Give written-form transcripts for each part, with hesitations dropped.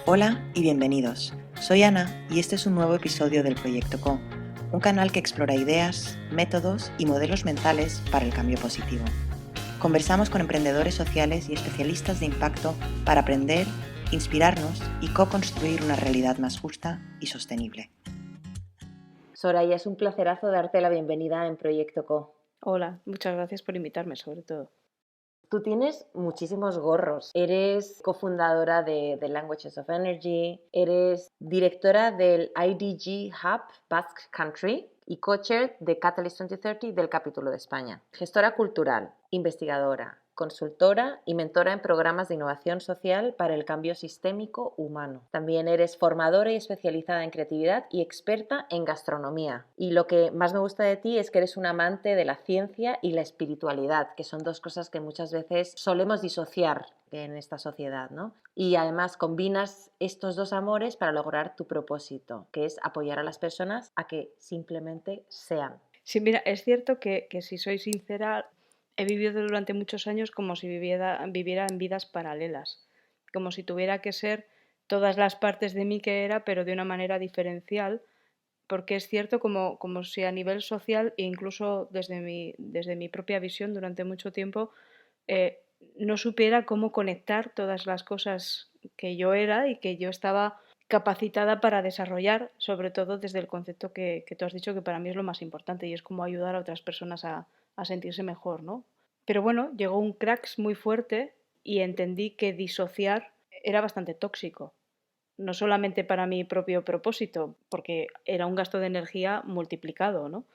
Hola y bienvenidos. Soy Ana y este es un nuevo episodio del Proyecto Co, un canal que explora ideas, métodos y modelos mentales para el cambio positivo. Conversamos con emprendedores sociales y especialistas de impacto para aprender, inspirarnos y co-construir una realidad más justa y sostenible. Soraya, es un placerazo darte la bienvenida en Proyecto Co. Hola, muchas gracias por invitarme, sobre todo. Tú tienes muchísimos gorros. Eres cofundadora de Languages of Energy, eres directora del IDG Hub Basque Country y co-chair de Catalyst 2030 del capítulo de España. Gestora cultural, investigadora, consultora y mentora en programas de innovación social para el cambio sistémico humano. También eres formadora y especializada en creatividad y experta en gastronomía. Y lo que más me gusta de ti es que eres un amante de la ciencia y la espiritualidad, que son dos cosas que muchas veces solemos disociar en esta sociedad, ¿no? Y además combinas estos dos amores para lograr tu propósito, que es apoyar a las personas a que simplemente sean. Sí, mira, es cierto que si soy sincera, he vivido durante muchos años como si viviera en vidas paralelas, como si tuviera que ser todas las partes de mí que era, pero de una manera diferencial, porque es cierto como si a nivel social e incluso desde mi propia visión durante mucho tiempo eh, no supiera cómo conectar todas las cosas que yo era y que yo estaba capacitada para desarrollar, sobre todo desde el concepto que tú has dicho que para mí es lo más importante y es cómo ayudar a otras personas a sentirse mejor, ¿no? Pero bueno, llegó un cracks muy fuerte y entendí que disociar era bastante tóxico, no solamente para mi propio propósito, porque era un gasto de energía multiplicado, ¿no?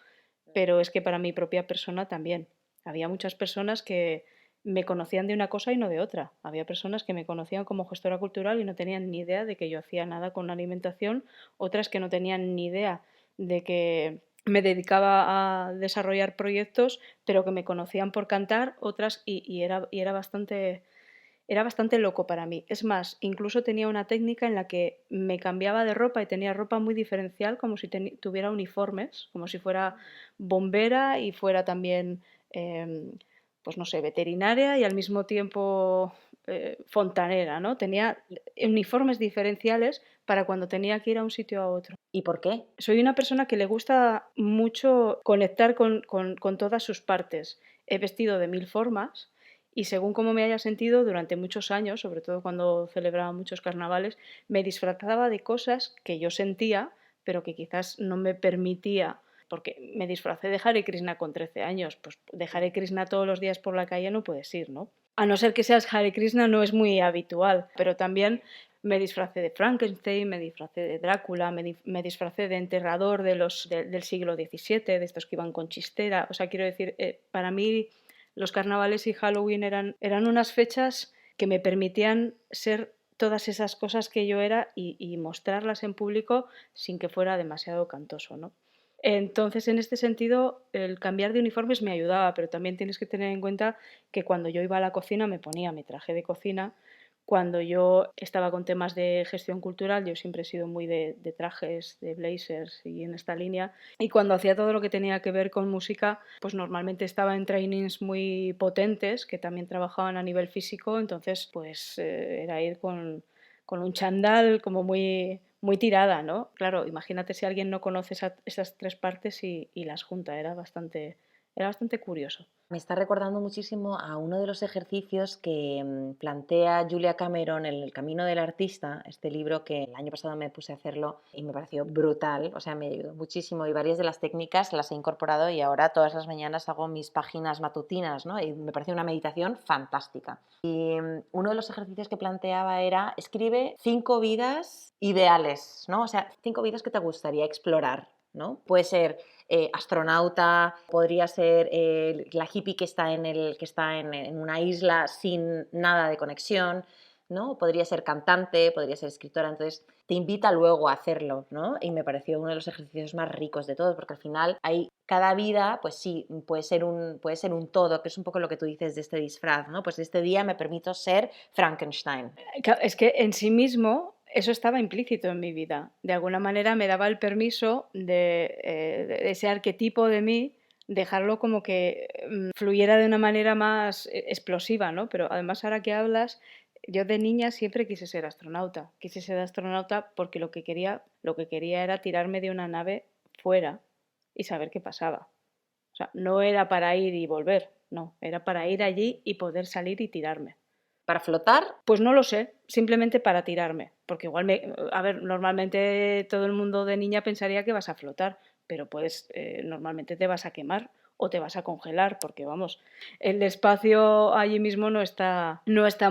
Pero es que para mi propia persona también. Había muchas personas que me conocían de una cosa y no de otra. Había personas que me conocían como gestora cultural y no tenían ni idea de que yo hacía nada con la alimentación, otras que no tenían ni idea de que me dedicaba a desarrollar proyectos, pero que me conocían por cantar, otras era bastante loco para mí. Es más, incluso tenía una técnica en la que me cambiaba de ropa y tenía ropa muy diferencial, como si tuviera uniformes, como si fuera bombera y fuera también, pues no sé, veterinaria y al mismo tiempo fontanera, ¿no? Tenía uniformes diferenciales para cuando tenía que ir a un sitio a otro. ¿Y por qué? Soy una persona que le gusta mucho conectar con todas sus partes. He vestido de mil formas y según cómo me haya sentido durante muchos años, sobre todo cuando celebraba muchos carnavales, me disfrazaba de cosas que yo sentía, pero que quizás no me permitía, porque me disfracé de Hare Krishna con 13 años, pues de Hare Krishna todos los días por la calle no puedes ir, ¿no? A no ser que seas Hare Krishna no es muy habitual, pero también me disfracé de Frankenstein, me disfracé de Drácula, me disfracé de enterrador del siglo XVII, de estos que iban con chistera. O sea, quiero decir, para mí los carnavales y Halloween eran unas fechas que me permitían ser todas esas cosas que yo era y mostrarlas en público sin que fuera demasiado cantoso, ¿no? Entonces, en este sentido, el cambiar de uniformes me ayudaba, pero también tienes que tener en cuenta que cuando yo iba a la cocina me ponía mi traje de cocina. Cuando yo estaba con temas de gestión cultural, yo siempre he sido muy de trajes, de blazers y en esta línea. Y cuando hacía todo lo que tenía que ver con música, pues normalmente estaba en trainings muy potentes que también trabajaban a nivel físico, entonces pues era ir con un chándal como muy tirada, ¿no? Claro, imagínate si alguien no conoce esas tres partes y las junta, era bastante curioso. Me está recordando muchísimo a uno de los ejercicios que plantea Julia Cameron en El camino del artista, este libro que el año pasado me puse a hacerlo y me pareció brutal, o sea, me ayudó muchísimo y varias de las técnicas las he incorporado y ahora todas las mañanas hago mis páginas matutinas, ¿no? Y me parece una meditación fantástica. Y uno de los ejercicios que planteaba era escribe 5 vidas ideales, ¿no? O sea, 5 vidas que te gustaría explorar, ¿no? Puede ser astronauta, podría ser la hippie que está, en una isla sin nada de conexión, ¿no? Podría ser cantante, podría ser escritora, entonces te invita luego a hacerlo, ¿no? Y me pareció uno de los ejercicios más ricos de todos, porque al final hay cada vida, pues sí, puede ser un todo, que es un poco lo que tú dices de este disfraz, ¿no? Pues este día me permito ser Frankenstein. Es que en sí mismo eso estaba implícito en mi vida. De alguna manera me daba el permiso de ese arquetipo de mí, dejarlo como que fluyera de una manera más explosiva, ¿no? Pero además ahora que hablas, Yo de niña siempre quise ser astronauta. Quise ser astronauta porque lo que quería era tirarme de una nave fuera y saber qué pasaba. O sea, no era para ir y volver, no, era para ir allí y poder salir y tirarme. ¿Para flotar? Pues no lo sé, simplemente para tirarme, porque igual a ver, normalmente todo el mundo de niña pensaría que vas a flotar, pero normalmente te vas a quemar o te vas a congelar, porque vamos, el espacio allí mismo no está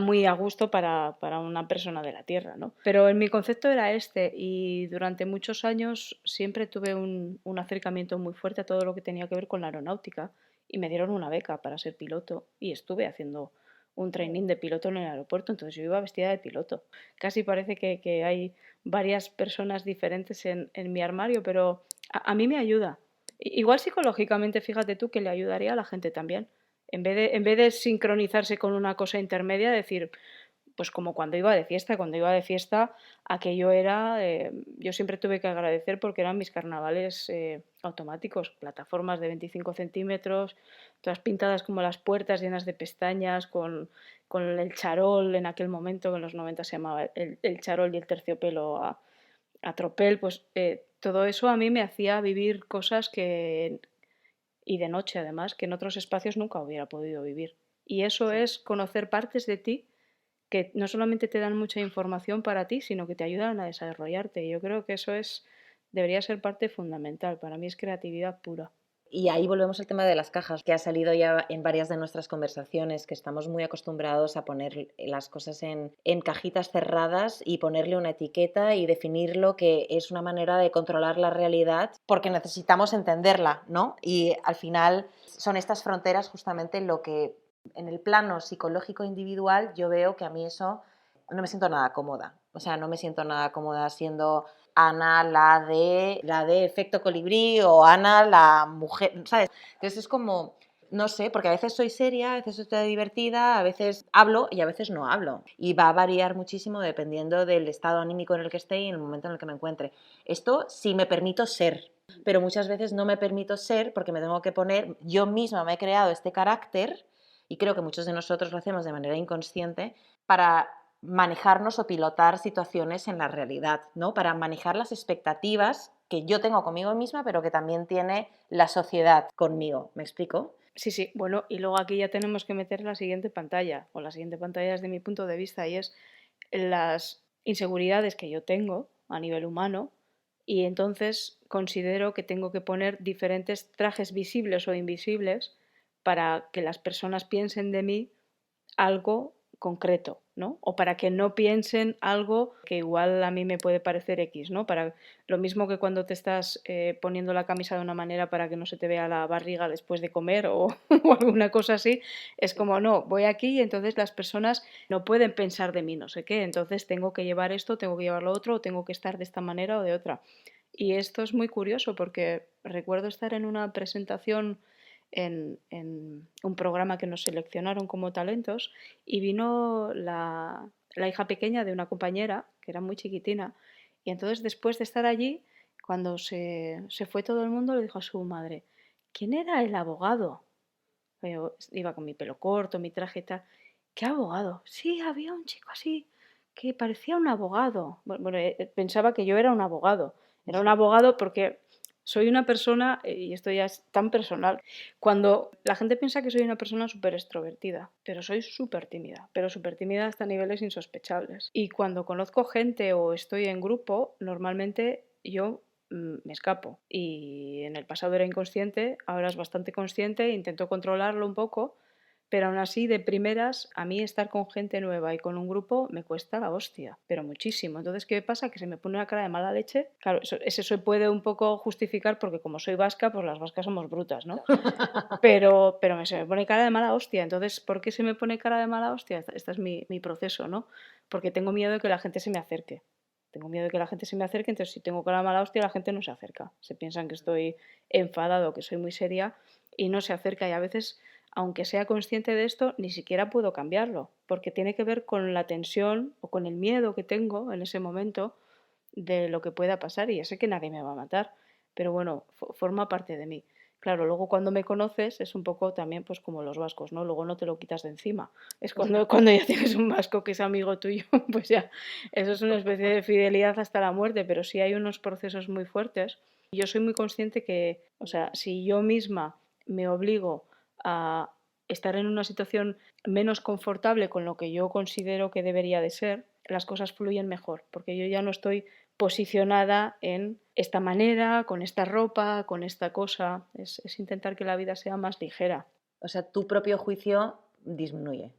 muy a gusto para una persona de la Tierra, ¿no? Pero en mi concepto era este, y durante muchos años siempre tuve un acercamiento muy fuerte a todo lo que tenía que ver con la aeronáutica, y me dieron una beca para ser piloto, y estuve haciendo un training de piloto en el aeropuerto, entonces yo iba vestida de piloto. Casi parece que hay varias personas diferentes en mi armario, pero a mí me ayuda. Igual psicológicamente, fíjate tú, que le ayudaría a la gente también. En vez de sincronizarse con una cosa intermedia, decir, pues como cuando iba de fiesta, aquello era, yo siempre tuve que agradecer porque eran mis carnavales automáticos, plataformas de 25 centímetros, todas pintadas como las puertas, llenas de pestañas, con el charol en aquel momento, que en los 90 se llamaba el charol y el terciopelo a tropel, pues todo eso a mí me hacía vivir cosas y de noche además, que en otros espacios nunca hubiera podido vivir. Y eso es conocer partes de ti que no solamente te dan mucha información para ti, sino que te ayudan a desarrollarte. Y yo creo que debería ser parte fundamental. Para mí es creatividad pura. Y ahí volvemos al tema de las cajas, que ha salido ya en varias de nuestras conversaciones, que estamos muy acostumbrados a poner las cosas en cajitas cerradas y ponerle una etiqueta y definirlo, que es una manera de controlar la realidad porque necesitamos entenderla, ¿no? Y al final son estas fronteras justamente lo que en el plano psicológico individual yo veo que a mí eso no me siento nada cómoda. O sea, no me siento nada cómoda siendo Ana la de efecto colibrí o Ana la mujer, ¿sabes? Entonces es como, no sé, porque a veces soy seria, a veces estoy divertida, a veces hablo y a veces no hablo. Y va a variar muchísimo dependiendo del estado anímico en el que esté y en el momento en el que me encuentre. Esto sí me permito ser, pero muchas veces no me permito ser porque me tengo que poner, yo misma me he creado este carácter y creo que muchos de nosotros lo hacemos de manera inconsciente para manejarnos o pilotar situaciones en la realidad, ¿no? Para manejar las expectativas que yo tengo conmigo misma, pero que también tiene la sociedad conmigo. ¿Me explico? Sí, sí, bueno, y luego aquí ya tenemos que meter la siguiente pantalla, o la siguiente pantalla desde mi punto de vista, y es las inseguridades que yo tengo a nivel humano, y entonces considero que tengo que poner diferentes trajes visibles o invisibles para que las personas piensen de mí algo concreto, ¿no? O para que no piensen algo que igual a mí me puede parecer X, ¿no? Para lo mismo que cuando te estás poniendo la camisa de una manera para que no se te vea la barriga después de comer o alguna cosa así, es como, no, voy aquí y entonces las personas no pueden pensar de mí no sé qué, entonces tengo que llevar esto, tengo que llevar lo otro, o tengo que estar de esta manera o de otra. Y esto es muy curioso porque recuerdo estar en una presentación en un programa que nos seleccionaron como talentos y vino la hija pequeña de una compañera, que era muy chiquitina, y entonces después de estar allí, cuando se fue todo el mundo, le dijo a su madre, ¿quién era el abogado? Yo iba con mi pelo corto, mi traje y tal. ¿Qué abogado? Sí, había un chico así que parecía un abogado. Bueno, pensaba que yo era un abogado. Era un abogado porque soy una persona, y esto ya es tan personal, cuando la gente piensa que soy una persona súper extrovertida, pero soy súper tímida hasta niveles insospechables. Y cuando conozco gente o estoy en grupo, normalmente yo me escapo. Y en el pasado era inconsciente, ahora es bastante consciente, intento controlarlo un poco, pero aún así, de primeras, a mí estar con gente nueva y con un grupo me cuesta la hostia, pero muchísimo. Entonces, ¿qué pasa? Que se me pone una cara de mala leche. Claro, eso se puede un poco justificar porque como soy vasca, pues las vascas somos brutas, ¿no? Pero se me pone cara de mala hostia. Entonces, ¿por qué se me pone cara de mala hostia? Este es mi proceso, ¿no? Porque tengo miedo de que la gente se me acerque. Tengo miedo de que la gente se me acerque, entonces si tengo cara de mala hostia, la gente no se acerca. Se piensan que estoy enfadado, que soy muy seria y no se acerca. Y a veces, aunque sea consciente de esto, ni siquiera puedo cambiarlo, porque tiene que ver con la tensión o con el miedo que tengo en ese momento de lo que pueda pasar. Y ya sé que nadie me va a matar, pero bueno, forma parte de mí. Claro, luego cuando me conoces es un poco también pues como los vascos, ¿no? Luego no te lo quitas de encima. Es cuando ya tienes un vasco que es amigo tuyo, pues ya, eso es una especie de fidelidad hasta la muerte, pero sí hay unos procesos muy fuertes. Yo soy muy consciente que, o sea, si yo misma me obligo a estar en una situación menos confortable con lo que yo considero que debería de ser, las cosas fluyen mejor, porque yo ya no estoy posicionada en esta manera, con esta ropa, con esta cosa. Es intentar que la vida sea más ligera. O sea, tu propio juicio disminuye.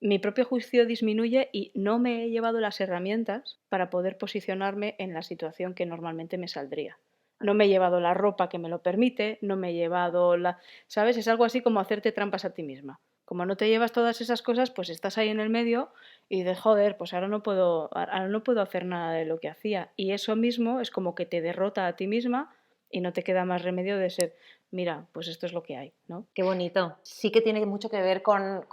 Mi propio juicio disminuye y no me he llevado las herramientas para poder posicionarme en la situación que normalmente me saldría. No me he llevado la ropa que me lo permite, no me he llevado la... ¿Sabes? Es algo así como hacerte trampas a ti misma. Como no te llevas todas esas cosas, pues estás ahí en el medio y dices, joder, pues ahora no puedo hacer nada de lo que hacía. Y eso mismo es como que te derrota a ti misma y no te queda más remedio de ser, mira, pues esto es lo que hay, ¿no? Qué bonito. Sí que tiene mucho que ver con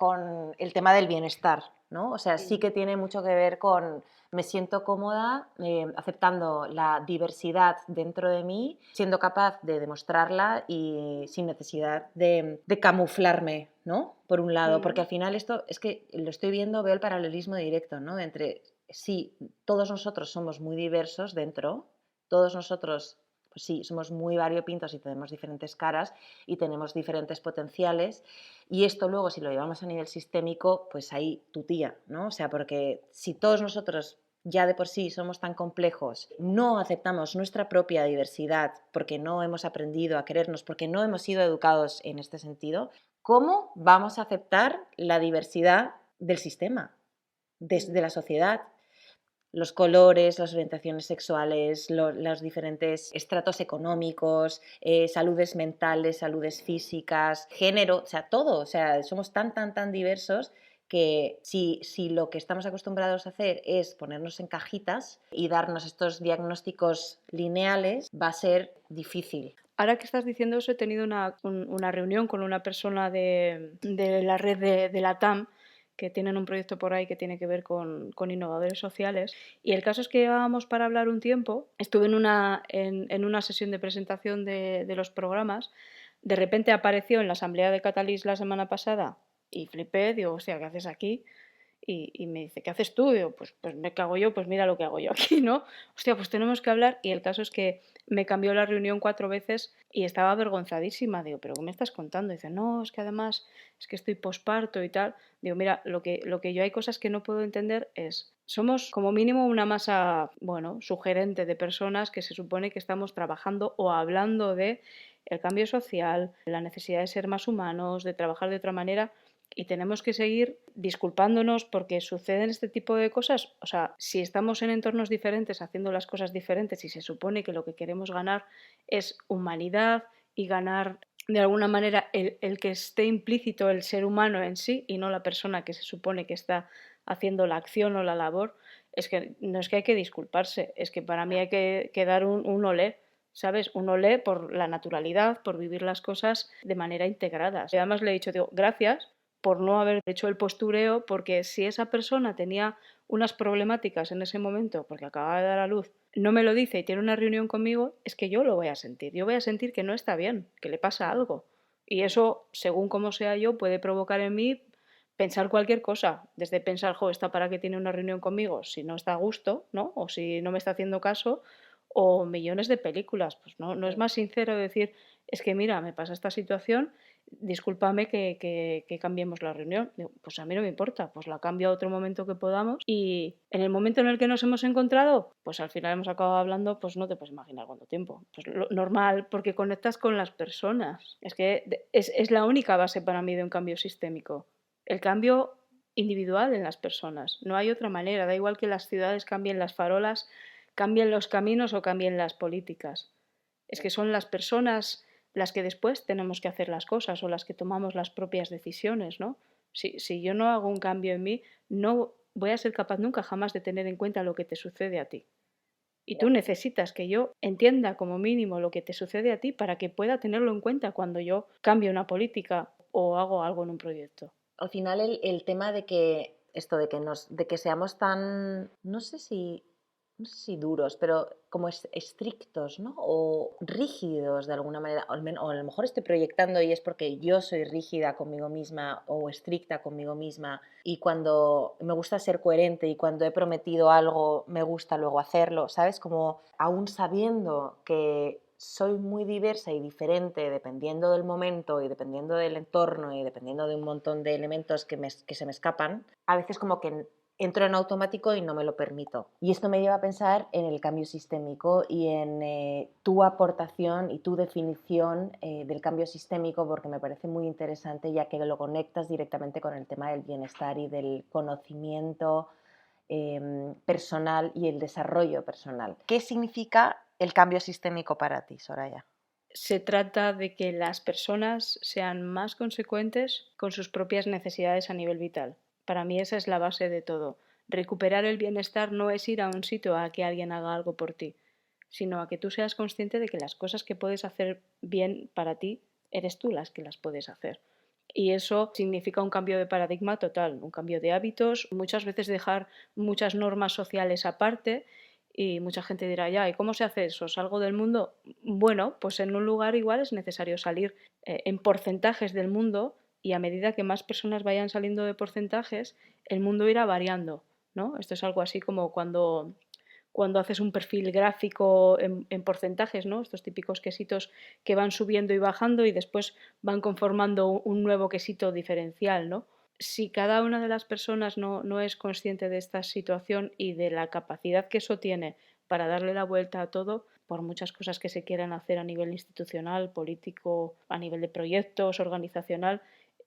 el tema del bienestar, ¿no? O sea, sí que tiene mucho que ver con me siento cómoda aceptando la diversidad dentro de mí, siendo capaz de demostrarla y sin necesidad de camuflarme, ¿no? Por un lado, porque al final esto es que lo estoy viendo, veo el paralelismo directo, ¿no? Entre, sí, todos nosotros somos muy diversos dentro, todos nosotros pues sí, somos muy variopintos y tenemos diferentes caras y tenemos diferentes potenciales. Y esto luego, si lo llevamos a nivel sistémico, pues ahí tu tía, ¿no? O sea, porque si todos nosotros ya de por sí somos tan complejos, no aceptamos nuestra propia diversidad porque no hemos aprendido a querernos, porque no hemos sido educados en este sentido, ¿cómo vamos a aceptar la diversidad del sistema, de la sociedad? Los colores, las orientaciones sexuales, los diferentes estratos económicos, saludes mentales, saludes físicas, género, o sea, todo. O sea, somos tan diversos que si lo que estamos acostumbrados a hacer es ponernos en cajitas y darnos estos diagnósticos lineales, va a ser difícil. Ahora que estás diciendo eso, he tenido una reunión con una persona de la red de la TAM que tienen un proyecto por ahí que tiene que ver con innovadores sociales. Y el caso es que llevábamos para hablar un tiempo, estuve en una sesión de presentación de los programas, de repente apareció en la asamblea de Catalyst la semana pasada y flipé, digo, hostia, ¿qué haces aquí? Y me dice, ¿qué haces tú? Digo, pues me cago yo, pues mira lo que hago yo aquí, ¿no? Hostia, pues tenemos que hablar. Y el caso es que me cambió la reunión 4 veces y estaba avergonzadísima. Digo, ¿pero qué me estás contando? Dice, no, es que además es que estoy posparto y tal. Digo, mira, lo que yo hay cosas que no puedo entender es, somos como mínimo una masa, bueno, sugerente de personas que se supone que estamos trabajando o hablando de el cambio social, la necesidad de ser más humanos, de trabajar de otra manera y tenemos que seguir disculpándonos porque suceden este tipo de cosas. O sea, si estamos en entornos diferentes haciendo las cosas diferentes y se supone que lo que queremos ganar es humanidad y ganar de alguna manera el que esté implícito el ser humano en sí y no la persona que se supone que está haciendo la acción o la labor, es que no es que hay que disculparse, es que para mí hay que dar un olé. ¿Sabes? Un olé por la naturalidad, por vivir las cosas de manera integrada. Y además le he dicho, digo, gracias por no haber hecho el postureo, porque si esa persona tenía unas problemáticas en ese momento, porque acababa de dar a luz, no me lo dice y tiene una reunión conmigo, es que yo lo voy a sentir. Yo voy a sentir que no está bien, que le pasa algo. Y eso, según como sea yo, puede provocar en mí pensar cualquier cosa, desde pensar, jo, ¿está para qué tiene una reunión conmigo? Si no está a gusto, ¿no? O si no me está haciendo caso, o millones de películas. Pues no es más sincero decir, es que mira, me pasa esta situación, discúlpame que cambiemos la reunión. Digo, pues a mí no me importa, pues la cambio a otro momento que podamos. Y en el momento en el que nos hemos encontrado, pues al final hemos acabado hablando, pues no te puedes imaginar cuánto tiempo. Pues lo normal, porque conectas con las personas. Es que es la única base para mí de un cambio sistémico. El cambio individual en las personas. No hay otra manera. Da igual que las ciudades cambien las farolas, cambien los caminos o cambien las políticas. Es que son las personas las que después tenemos que hacer las cosas o las que tomamos las propias decisiones, ¿no? Si yo no hago un cambio en mí, no voy a ser capaz nunca jamás de tener en cuenta lo que te sucede a ti. Y tú necesitas que yo entienda como mínimo lo que te sucede a ti para que pueda tenerlo en cuenta cuando yo cambio una política o hago algo en un proyecto. Al final el tema de que esto, de que seamos tan, no sé si no sé si duros, pero como estrictos, ¿no? O rígidos de alguna manera, o a lo mejor estoy proyectando y es porque yo soy rígida conmigo misma o estricta conmigo misma y cuando me gusta ser coherente y cuando he prometido algo me gusta luego hacerlo, ¿sabes? Como aún sabiendo que soy muy diversa y diferente dependiendo del momento y dependiendo del entorno y dependiendo de un montón de elementos que se me escapan, a veces como que entro en automático y no me lo permito. Y esto me lleva a pensar en el cambio sistémico y en tu aportación y tu definición del cambio sistémico, porque me parece muy interesante ya que lo conectas directamente con el tema del bienestar y del conocimiento personal y el desarrollo personal. ¿Qué significa el cambio sistémico para ti, Soraya? Se trata de que las personas sean más consecuentes con sus propias necesidades a nivel vital. Para mí esa es la base de todo. Recuperar el bienestar no es ir a un sitio a que alguien haga algo por ti, sino a que tú seas consciente de que las cosas que puedes hacer bien para ti, eres tú las que las puedes hacer. Y eso significa un cambio de paradigma total, un cambio de hábitos, muchas veces dejar muchas normas sociales aparte y mucha gente dirá, ya, ¿y cómo se hace eso? ¿Salgo del mundo? Bueno, pues en un lugar igual es necesario salir en porcentajes del mundo y a medida que más personas vayan saliendo de porcentajes, el mundo irá variando, ¿no? Esto es algo así como cuando haces un perfil gráfico en porcentajes, ¿no? Estos típicos quesitos que van subiendo y bajando y después van conformando un nuevo quesito diferencial, ¿no? Si cada una de las personas no es consciente de esta situación y de la capacidad que eso tiene para darle la vuelta a todo, por muchas cosas que se quieran hacer a nivel institucional, político, a nivel de proyectos, organizacional,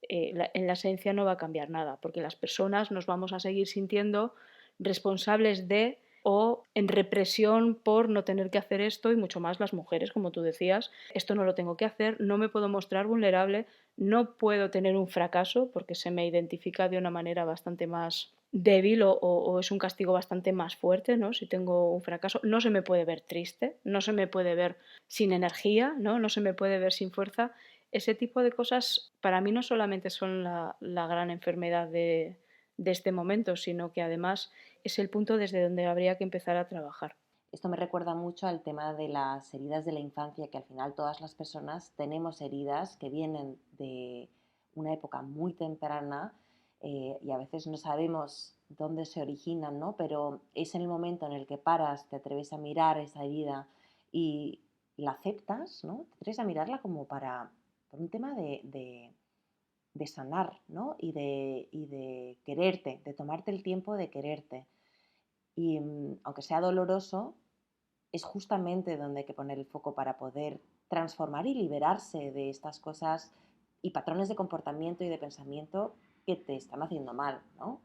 en la esencia no va a cambiar nada, porque las personas nos vamos a seguir sintiendo responsables de o en represión por no tener que hacer esto y mucho más las mujeres, como tú decías, esto no lo tengo que hacer, no me puedo mostrar vulnerable, no puedo tener un fracaso porque se me identifica de una manera bastante más débil o es un castigo bastante más fuerte, ¿no? Si tengo un fracaso, no se me puede ver triste, no se me puede ver sin energía, no se me puede ver sin fuerza. Ese tipo de cosas para mí no solamente son la gran enfermedad de este momento, sino que además es el punto desde donde habría que empezar a trabajar. Esto me recuerda mucho al tema de las heridas de la infancia, que al final todas las personas tenemos heridas que vienen de una época muy temprana y a veces no sabemos dónde se originan, ¿no? Pero es en el momento en el que paras, te atreves a mirar esa herida y la aceptas, ¿no? Te atreves a mirarla como por un tema de sanar, ¿no? Y de quererte, de tomarte el tiempo de quererte. Y aunque sea doloroso, es justamente donde hay que poner el foco para poder transformar y liberarse de estas cosas y patrones de comportamiento y de pensamiento que te están haciendo mal, ¿no?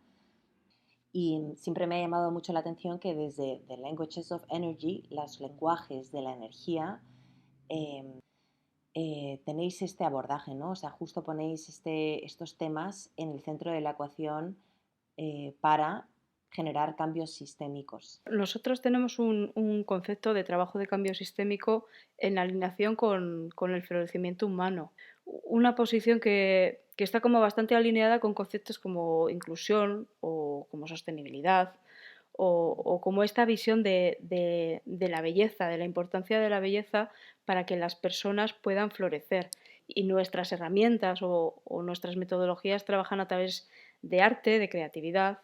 Y siempre me ha llamado mucho la atención que desde The Languages of Energy, los lenguajes de la energía, eh, tenéis este abordaje, ¿no? O sea, justo ponéis estos temas en el centro de la ecuación para generar cambios sistémicos. Nosotros tenemos un concepto de trabajo de cambio sistémico en alineación con el florecimiento humano. Una posición que está como bastante alineada con conceptos como inclusión o como sostenibilidad o como esta visión de la belleza, de la importancia de la belleza para que las personas puedan florecer. Y nuestras herramientas o nuestras metodologías trabajan a través de arte, de creatividad,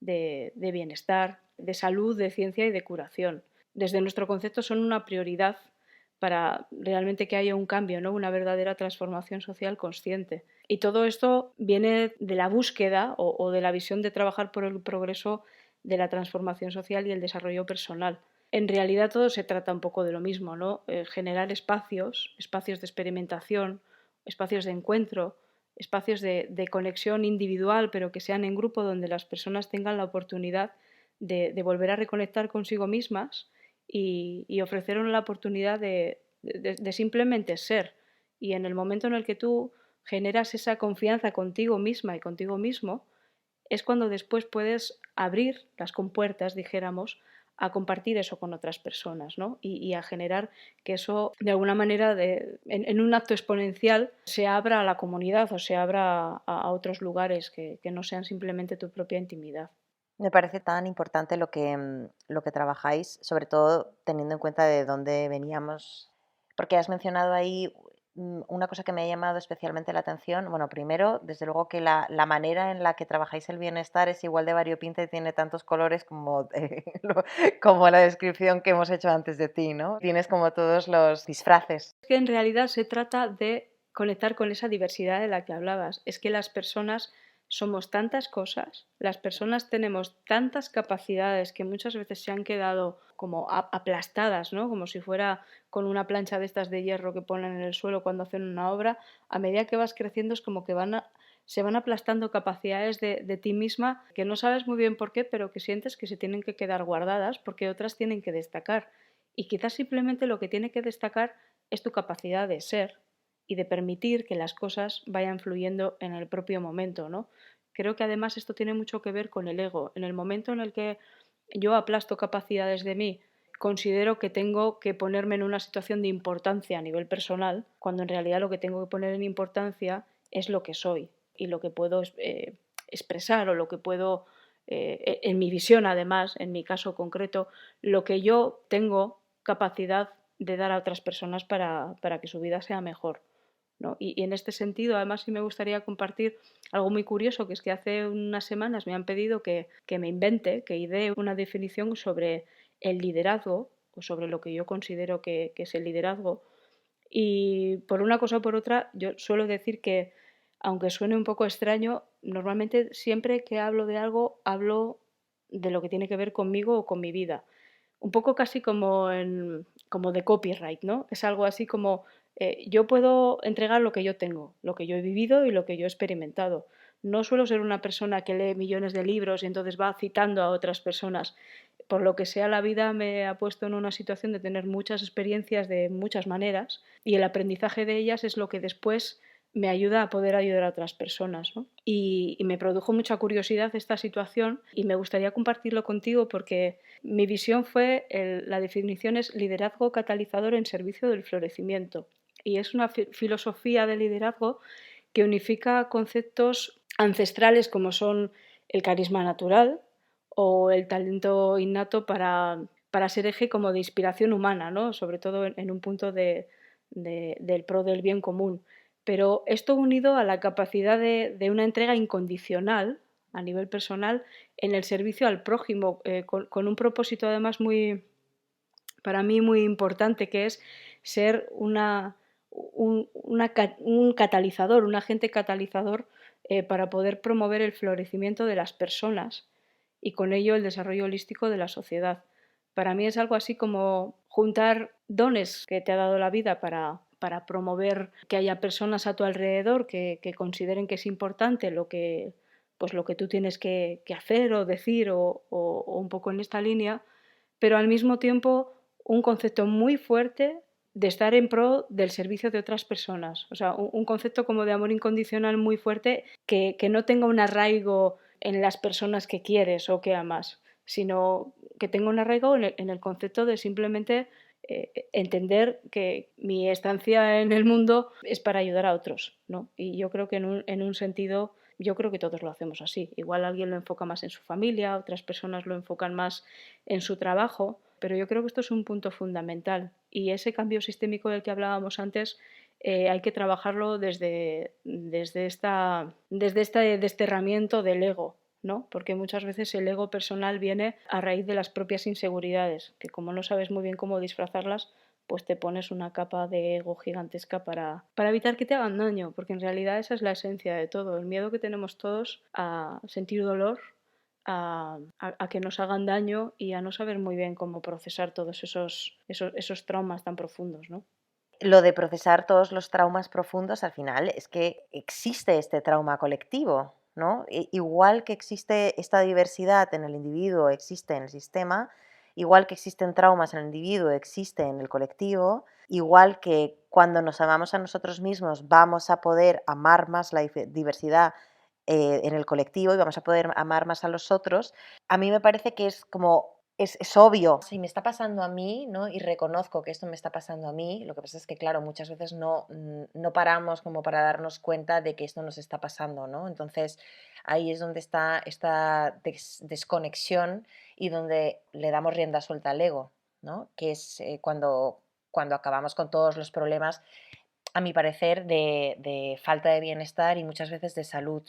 de bienestar, de salud, de ciencia y de curación. Desde nuestro concepto son una prioridad para realmente que haya un cambio, ¿no? Una verdadera transformación social consciente. Y todo esto viene de la búsqueda o de la visión de trabajar por el progreso de la transformación social y el desarrollo personal. En realidad todo se trata un poco de lo mismo, ¿no? Generar espacios de experimentación, espacios de encuentro, espacios de conexión individual, pero que sean en grupo, donde las personas tengan la oportunidad de volver a reconectar consigo mismas y ofrecer la oportunidad de simplemente ser. Y en el momento en el que tú generas esa confianza contigo misma y contigo mismo, es cuando después puedes abrir las compuertas, dijéramos, a compartir eso con otras personas, ¿no? Y a generar que eso, de alguna manera, en un acto exponencial, se abra a la comunidad o se abra a otros lugares que no sean simplemente tu propia intimidad. Me parece tan importante lo que trabajáis, sobre todo teniendo en cuenta de dónde veníamos, porque has mencionado ahí una cosa que me ha llamado especialmente la atención. Bueno, primero, desde luego que la manera en la que trabajáis el bienestar es igual de variopinta y tiene tantos colores como, como la descripción que hemos hecho antes de ti, ¿no? Tienes como todos los disfraces. Es que en realidad se trata de conectar con esa diversidad de la que hablabas. Es que las personas somos tantas cosas, las personas tenemos tantas capacidades que muchas veces se han quedado como aplastadas, ¿no? Como si fuera con una plancha de estas de hierro que ponen en el suelo cuando hacen una obra. A medida que vas creciendo es como que se van aplastando capacidades de ti misma que no sabes muy bien por qué, pero que sientes que se tienen que quedar guardadas porque otras tienen que destacar. Y quizás simplemente lo que tiene que destacar es tu capacidad de ser y de permitir que las cosas vayan fluyendo en el propio momento, ¿no? Creo que además esto tiene mucho que ver con el ego. En el momento en el que yo aplasto capacidades de mí, considero que tengo que ponerme en una situación de importancia a nivel personal, cuando en realidad lo que tengo que poner en importancia es lo que soy y lo que puedo expresar o lo que puedo, en mi visión además, en mi caso concreto, lo que yo tengo capacidad de dar a otras personas para que su vida sea mejor, ¿no? Y en este sentido, además, sí me gustaría compartir algo muy curioso, que es que hace unas semanas me han pedido que me invente, que idee una definición sobre el liderazgo o sobre lo que yo considero que es el liderazgo. Y por una cosa o por otra, yo suelo decir que, aunque suene un poco extraño, normalmente siempre que hablo de algo, hablo de lo que tiene que ver conmigo o con mi vida. Un poco casi como de copyright, ¿no? Es algo así como yo puedo entregar lo que yo tengo, lo que yo he vivido y lo que yo he experimentado. No suelo ser una persona que lee millones de libros y entonces va citando a otras personas. Por lo que sea, la vida me ha puesto en una situación de tener muchas experiencias de muchas maneras y el aprendizaje de ellas es lo que después me ayuda a poder ayudar a otras personas, ¿no? Y me produjo mucha curiosidad esta situación y me gustaría compartirlo contigo porque mi visión fue, la definición es liderazgo catalizador en servicio del florecimiento. Y es una filosofía de liderazgo que unifica conceptos ancestrales como son el carisma natural o el talento innato para ser eje como de inspiración humana, ¿no? Sobre todo en un punto del pro del bien común. Pero esto unido a la capacidad de una entrega incondicional a nivel personal en el servicio al prójimo, con un propósito además para mí muy importante, que es ser un catalizador, un agente catalizador para poder promover el florecimiento de las personas y con ello el desarrollo holístico de la sociedad. Para mí es algo así como juntar dones que te ha dado la vida para promover que haya personas a tu alrededor que consideren que es importante pues lo que tú tienes que hacer o decir o un poco en esta línea, pero al mismo tiempo un concepto muy fuerte de estar en pro del servicio de otras personas. O sea, un concepto como de amor incondicional muy fuerte que no tenga un arraigo en las personas que quieres o que amas, sino que tenga un arraigo en el concepto de simplemente entender que mi estancia en el mundo es para ayudar a otros, ¿no? Y yo creo que en un sentido, yo creo que todos lo hacemos así. Igual alguien lo enfoca más en su familia, otras personas lo enfocan más en su trabajo, pero yo creo que esto es un punto fundamental y ese cambio sistémico del que hablábamos antes hay que trabajarlo desde este desterramiento del ego, ¿no? Porque muchas veces el ego personal viene a raíz de las propias inseguridades, que como no sabes muy bien cómo disfrazarlas, pues te pones una capa de ego gigantesca para evitar que te hagan daño, porque en realidad esa es la esencia de todo, el miedo que tenemos todos a sentir dolor, a que nos hagan daño y a no saber muy bien cómo procesar todos esos traumas tan profundos, ¿no? Lo de procesar todos los traumas profundos, al final, es que existe este trauma colectivo, ¿no? Igual que existe esta diversidad en el individuo, existe en el sistema, igual que existen traumas en el individuo, existe en el colectivo, igual que cuando nos amamos a nosotros mismos vamos a poder amar más la diversidad en el colectivo y vamos a poder amar más a los otros. A mí me parece que es como es obvio. Si me está pasando a mí, ¿no? Y reconozco que esto me está pasando a mí, lo que pasa es que, claro, muchas veces no paramos como para darnos cuenta de que esto nos está pasando, ¿no? Entonces, ahí es donde está esta desconexión y donde le damos rienda suelta al ego, ¿no? Que es cuando acabamos con todos los problemas, a mi parecer, de falta de bienestar y muchas veces de salud.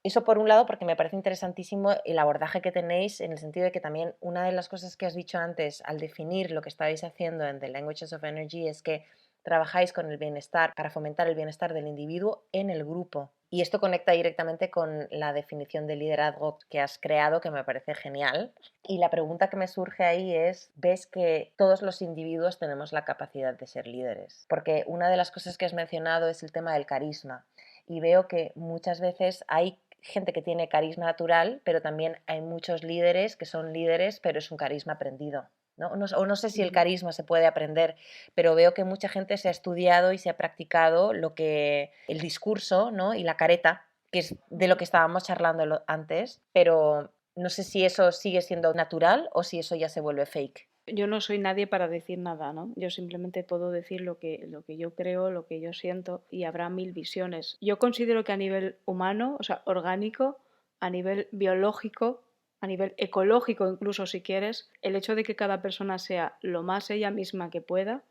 Eso por un lado, porque me parece interesantísimo el abordaje que tenéis, en el sentido de que también una de las cosas que has dicho antes al definir lo que estáis haciendo en The Languages of Energy es que trabajáis con el bienestar para fomentar el bienestar del individuo en el grupo. Y esto conecta directamente con la definición de liderazgo que has creado, que me parece genial. Y la pregunta que me surge ahí es, ¿ves que todos los individuos tenemos la capacidad de ser líderes? Porque una de las cosas que has mencionado es el tema del carisma. Y veo que muchas veces hay gente que tiene carisma natural, pero también hay muchos líderes que son líderes, pero es un carisma aprendido, ¿no? O no sé si el carisma se puede aprender, pero veo que mucha gente se ha estudiado y se ha practicado el discurso, ¿no? Y la careta, que es de lo que estábamos charlando antes, pero no sé si eso sigue siendo natural o si eso ya se vuelve fake. Yo no soy nadie para decir nada, ¿no? Yo simplemente puedo decir lo que yo creo, lo que yo siento, y habrá mil visiones. Yo considero que a nivel humano, o sea, orgánico, a nivel biológico, a nivel ecológico incluso si quieres, el hecho de que cada persona sea lo más ella misma que pueda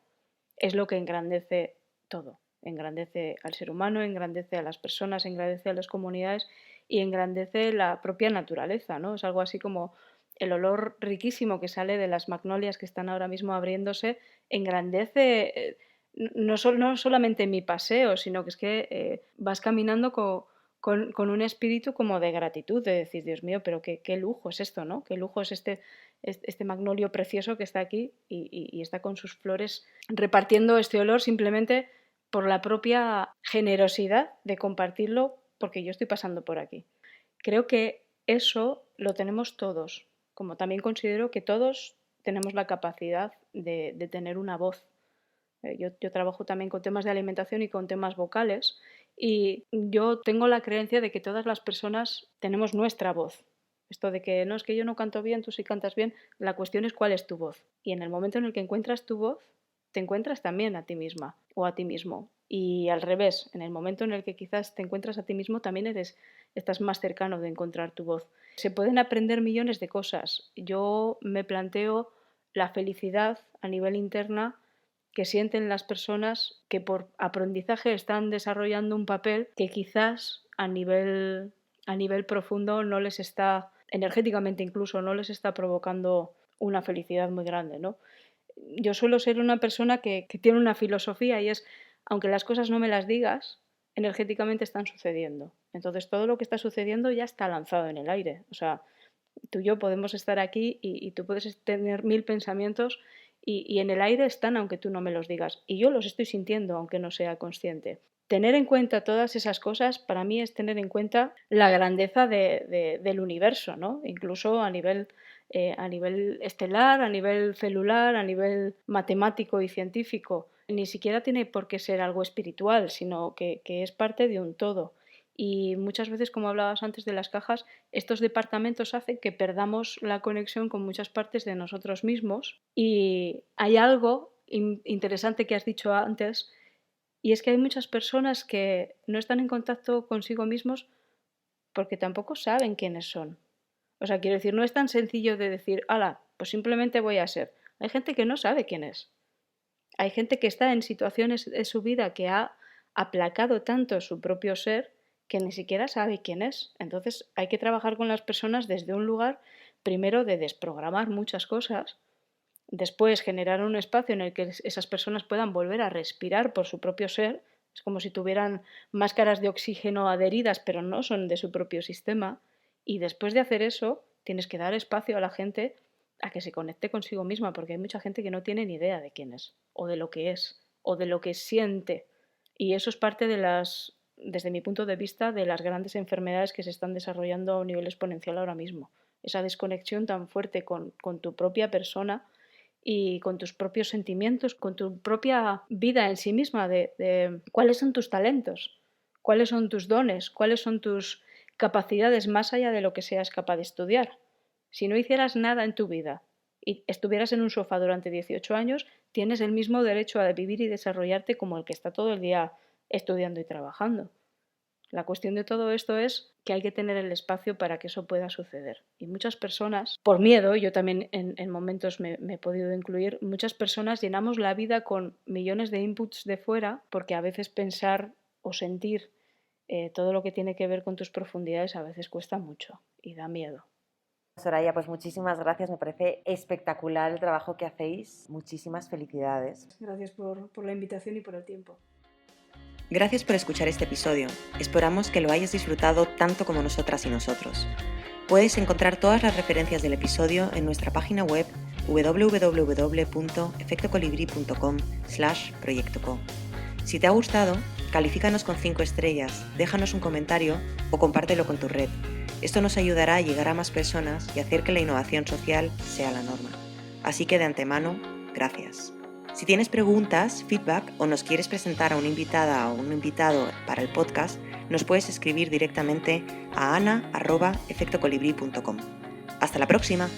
es lo que engrandece todo. Engrandece al ser humano, engrandece a las personas, engrandece a las comunidades y engrandece la propia naturaleza, ¿no? Es algo así como el olor riquísimo que sale de las magnolias que están ahora mismo abriéndose, engrandece no solamente mi paseo, sino que es que vas caminando con un espíritu como de gratitud, de decir, Dios mío, pero qué lujo es esto, ¿no? Qué lujo es este magnolio precioso que está aquí y está con sus flores repartiendo este olor simplemente por la propia generosidad de compartirlo porque yo estoy pasando por aquí. Creo que eso lo tenemos todos, como también considero que todos tenemos la capacidad de tener una voz. Yo trabajo también con temas de alimentación y con temas vocales y yo tengo la creencia de que todas las personas tenemos nuestra voz. Esto de que no es que yo no canto bien, tú sí cantas bien, la cuestión es cuál es tu voz. Y en el momento en el que encuentras tu voz, te encuentras también a ti misma o a ti mismo. Y al revés, en el momento en el que quizás te encuentras a ti mismo, también estás más cercano de encontrar tu voz. Se pueden aprender millones de cosas. Yo me planteo la felicidad a nivel interna que sienten las personas que por aprendizaje están desarrollando un papel que quizás a nivel profundo no les está, energéticamente incluso, no les está provocando una felicidad muy grande, ¿no? Yo suelo ser una persona que tiene una filosofía y es, aunque las cosas no me las digas, energéticamente están sucediendo. Entonces todo lo que está sucediendo ya está lanzado en el aire. O sea, tú y yo podemos estar aquí y tú puedes tener mil pensamientos y en el aire están aunque tú no me los digas. Y yo los estoy sintiendo aunque no sea consciente. Tener en cuenta todas esas cosas para mí es tener en cuenta la grandeza del universo, ¿no? Incluso a nivel estelar, a nivel celular, a nivel matemático y científico. Ni siquiera tiene por qué ser algo espiritual, sino que es parte de un todo. Y muchas veces, como hablabas antes de las cajas, estos departamentos hacen que perdamos la conexión con muchas partes de nosotros mismos. Y hay algo interesante que has dicho antes, y es que hay muchas personas que no están en contacto consigo mismos porque tampoco saben quiénes son. O sea, quiero decir, no es tan sencillo de decir, ala, pues simplemente voy a ser. Hay gente que no sabe quién es. Hay gente que está en situaciones de su vida que ha aplacado tanto su propio ser que ni siquiera sabe quién es. Entonces hay que trabajar con las personas desde un lugar, primero, de desprogramar muchas cosas, después generar un espacio en el que esas personas puedan volver a respirar por su propio ser. Es como si tuvieran máscaras de oxígeno adheridas, pero no son de su propio sistema. Y después de hacer eso, tienes que dar espacio a la gente a que se conecte consigo misma, porque hay mucha gente que no tiene ni idea de quién es, o de lo que siente. Y eso es parte desde mi punto de vista, de las grandes enfermedades que se están desarrollando a un nivel exponencial ahora mismo. Esa desconexión tan fuerte con tu propia persona y con tus propios sentimientos, con tu propia vida en sí misma, de cuáles son tus talentos, cuáles son tus dones, cuáles son tus capacidades más allá de lo que seas capaz de estudiar. Si no hicieras nada en tu vida y estuvieras en un sofá durante 18 años, tienes el mismo derecho a vivir y desarrollarte como el que está todo el día estudiando y trabajando. La cuestión de todo esto es que hay que tener el espacio para que eso pueda suceder. Y muchas personas, por miedo, yo también en momentos me he podido incluir, muchas personas llenamos la vida con millones de inputs de fuera, porque a veces pensar o sentir todo lo que tiene que ver con tus profundidades a veces cuesta mucho y da miedo. Soraya, pues muchísimas gracias, me parece espectacular el trabajo que hacéis, muchísimas felicidades. Gracias por la invitación y por el tiempo. Gracias por escuchar este episodio. Esperamos que lo hayas disfrutado tanto como nosotras y nosotros. Puedes encontrar todas las referencias del episodio en nuestra página web www.efectocolibri.com/proyectoco. Si te ha gustado, califícanos con 5 estrellas, déjanos un comentario o compártelo con tu red. Esto nos ayudará a llegar a más personas y hacer que la innovación social sea la norma. Así que de antemano, gracias. Si tienes preguntas, feedback o nos quieres presentar a una invitada o un invitado para el podcast, nos puedes escribir directamente a ana@efectocolibri.com. ¡Hasta la próxima!